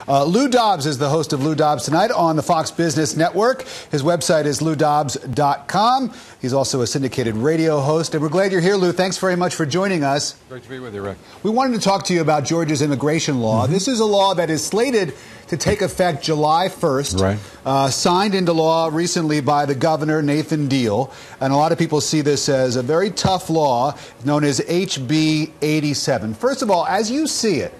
Lou Dobbs is the host of Lou Dobbs Tonight on the Fox Business Network. His website is loudobbs.com. He's also a syndicated radio host. And we're glad you're here, Lou. Thanks very much for joining us. Great to be with you, Rick. We wanted to talk to you about Georgia's immigration law. This is a law that is slated to take effect July 1st. Right. Signed into law recently by the governor, Nathan Deal. And a lot of people see this as a very tough law known as HB 87. First of all, as you see it,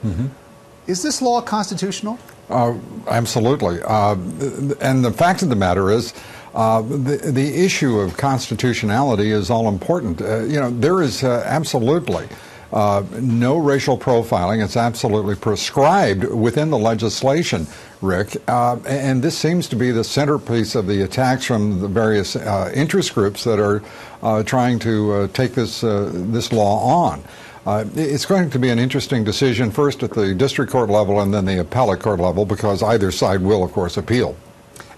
is this law constitutional? Absolutely. And the fact of the matter is, the issue of constitutionality is all important. There is absolutely no racial profiling. It's absolutely prescribed within the legislation, Rick. And this seems to be the centerpiece of the attacks from the various interest groups that are trying to take this law on. It's going to be an interesting decision, first at the district court level and then the appellate court level, because either side will, of course, appeal.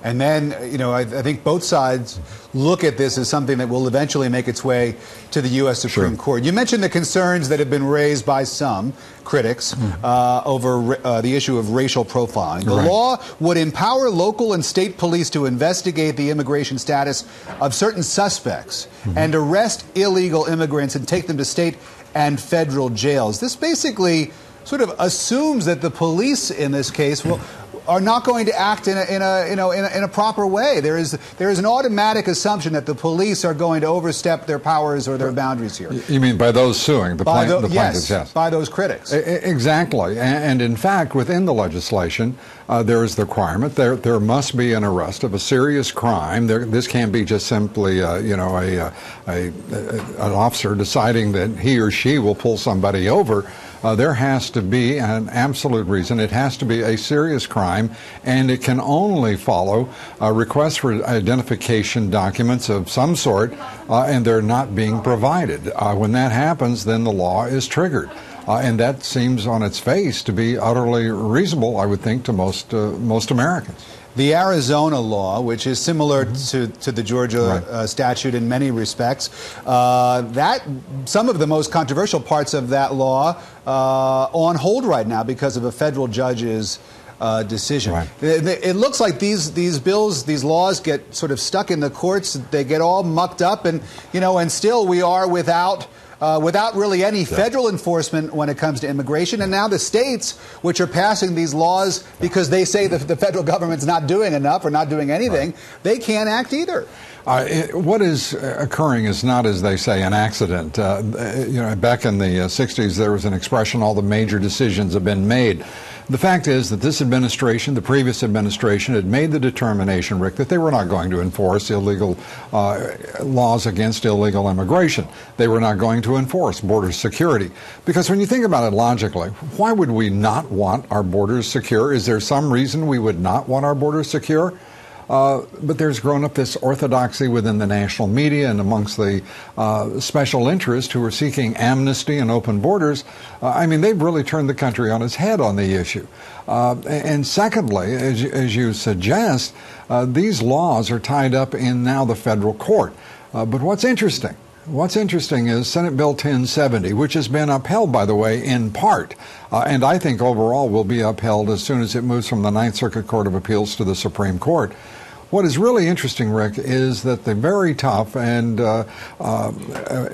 And then, I think both sides look at this as something that will eventually make its way to the U.S. Supreme Court. You mentioned the concerns that have been raised by some critics over the issue of racial profiling. The law would empower local and state police to investigate the immigration status of certain suspects and arrest illegal immigrants and take them to state and federal jails. This basically sort of assumes that the police in this case are not going to act in a proper way. There is an automatic assumption that the police are going to overstep their powers or their boundaries here. You mean by those suing the plaintiffs? Yes, by those critics. Exactly. And in fact, within the legislation, there is the requirement there must be an arrest of a serious crime. This can't be just simply an officer deciding that he or she will pull somebody over. There has to be an absolute reason. It has to be a serious crime, and it can only follow requests for identification documents of some sort, and they're not being provided. When that happens, then the law is triggered. And that seems on its face to be utterly reasonable, I would think, to most Americans. The Arizona law, which is similar to the Georgia statute in many respects, some of the most controversial parts of that law on hold right now because of a federal judge's decision. It looks like these laws get sort of stuck in the courts. They get all mucked up, and still we are without really any federal enforcement when it comes to immigration. And now the states, which are passing these laws because they say that the federal government's not doing enough or not doing anything, they can't act either. What is occurring is not, as they say, an accident. Back in the 60s, there was an expression, all the major decisions have been made. The fact is that this administration, the previous administration, had made the determination, Rick, that they were not going to enforce illegal laws against illegal immigration. They were not going to enforce border security. Because when you think about it logically, why would we not want our borders secure? Is there some reason we would not want our borders secure? But there's grown up this orthodoxy within the national media and amongst the special interests who are seeking amnesty and open borders. They've really turned the country on its head on the issue. And secondly, as you suggest, these laws are tied up in now the federal court. But what's interesting is Senate Bill 1070, which has been upheld, by the way, in part, and I think overall will be upheld as soon as it moves from the Ninth Circuit Court of Appeals to the Supreme Court. What is really interesting, Rick, is that the very tough and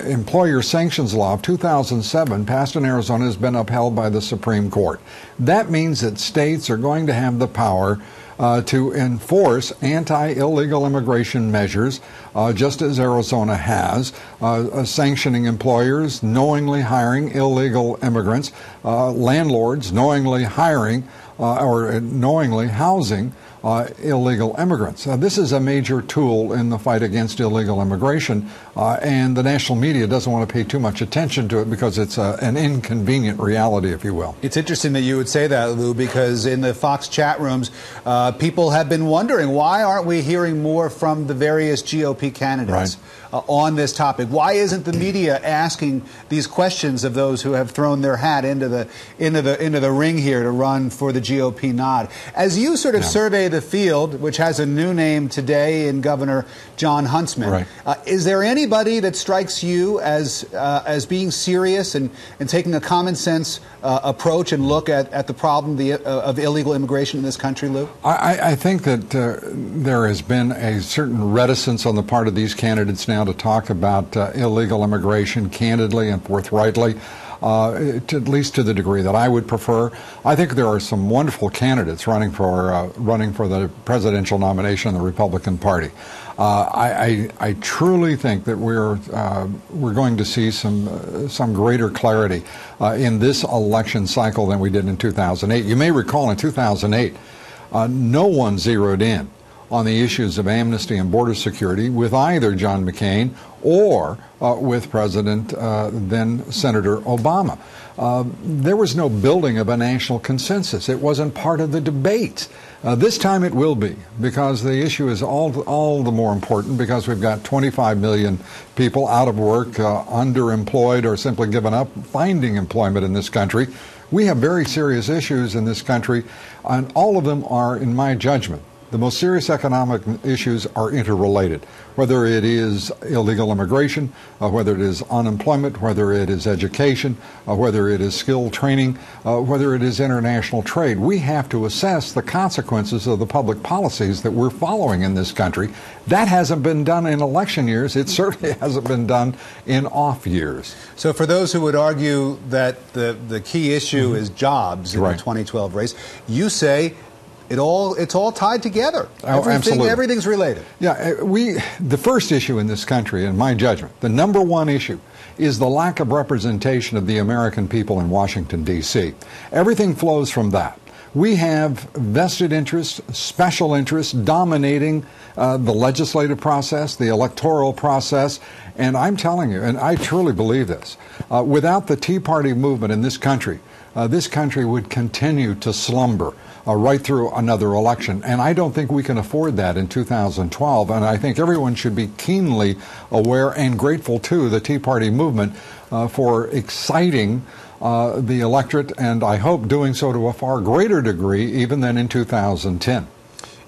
employer sanctions law of 2007, passed in Arizona, has been upheld by the Supreme Court. That means that states are going to have the power to enforce anti-illegal immigration measures, just as Arizona has, sanctioning employers knowingly hiring illegal immigrants, landlords knowingly hiring or knowingly housing illegal immigrants. This is a major tool in the fight against illegal immigration, and the national media doesn't want to pay too much attention to it because it's an inconvenient reality, if you will. It's interesting that you would say that, Lou, because in the Fox chat rooms, people have been wondering, why aren't we hearing more from the various GOP candidates on this topic? Why isn't the media asking these questions of those who have thrown their hat into the ring here to run for the GOP nod? As you sort of survey the field, which has a new name today in Governor John Huntsman. Right. Is there anybody that strikes you as being serious and taking a common sense approach and look at the problem of illegal immigration in this country, Lou? I think that there has been a certain reticence on the part of these candidates now to talk about illegal immigration candidly and forthrightly. At least to the degree that I would prefer. I think there are some wonderful candidates running for the presidential nomination in the Republican Party. I truly think that we're going to see some greater clarity in this election cycle than we did in 2008. You may recall in 2008, no one zeroed in on the issues of amnesty and border security with either John McCain or with President then Senator Obama. There was no building of a national consensus. It wasn't part of the debate. This time it will be, because the issue is all the more important, because we've got 25 million people out of work, underemployed, or simply given up finding employment in this country. We have very serious issues in this country, and all of them are, in my judgment, the most serious economic issues are interrelated, whether it is illegal immigration, whether it is unemployment, whether it is education, whether it is skill training, whether it is international trade. We have to assess the consequences of the public policies that we're following in this country. That hasn't been done in election years. It certainly hasn't been done in off years. So for those who would argue that the key issue is jobs in the 2012 race, you say it's all tied together. Absolutely. Everything's related. Yeah, the first issue in this country, in my judgment, the number one issue, is the lack of representation of the American people in Washington, D.C. Everything flows from that. We have vested interests, special interests dominating the legislative process, the electoral process, and I'm telling you, and I truly believe this, without the Tea Party movement in this country would continue to slumber right through another election. And I don't think we can afford that in 2012. And I think everyone should be keenly aware and grateful to the Tea Party movement for exciting the electorate, and I hope doing so to a far greater degree even than in 2010.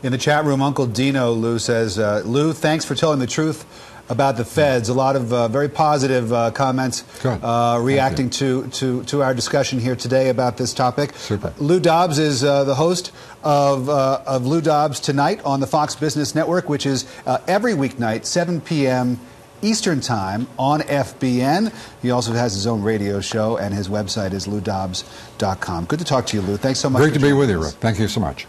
In the chat room, Uncle Dino, Lou says, Lou, thanks for telling the truth about the feds. A lot of very positive comments reacting to our discussion here today about this topic. Super. Lou Dobbs is the host of Lou Dobbs Tonight on the Fox Business Network, which is every weeknight, 7 p.m. Eastern Time on FBN. He also has his own radio show, and his website is loudobbs.com. Good to talk to you, Lou. Thanks so much. Great to be with you, Rick. Thank you so much.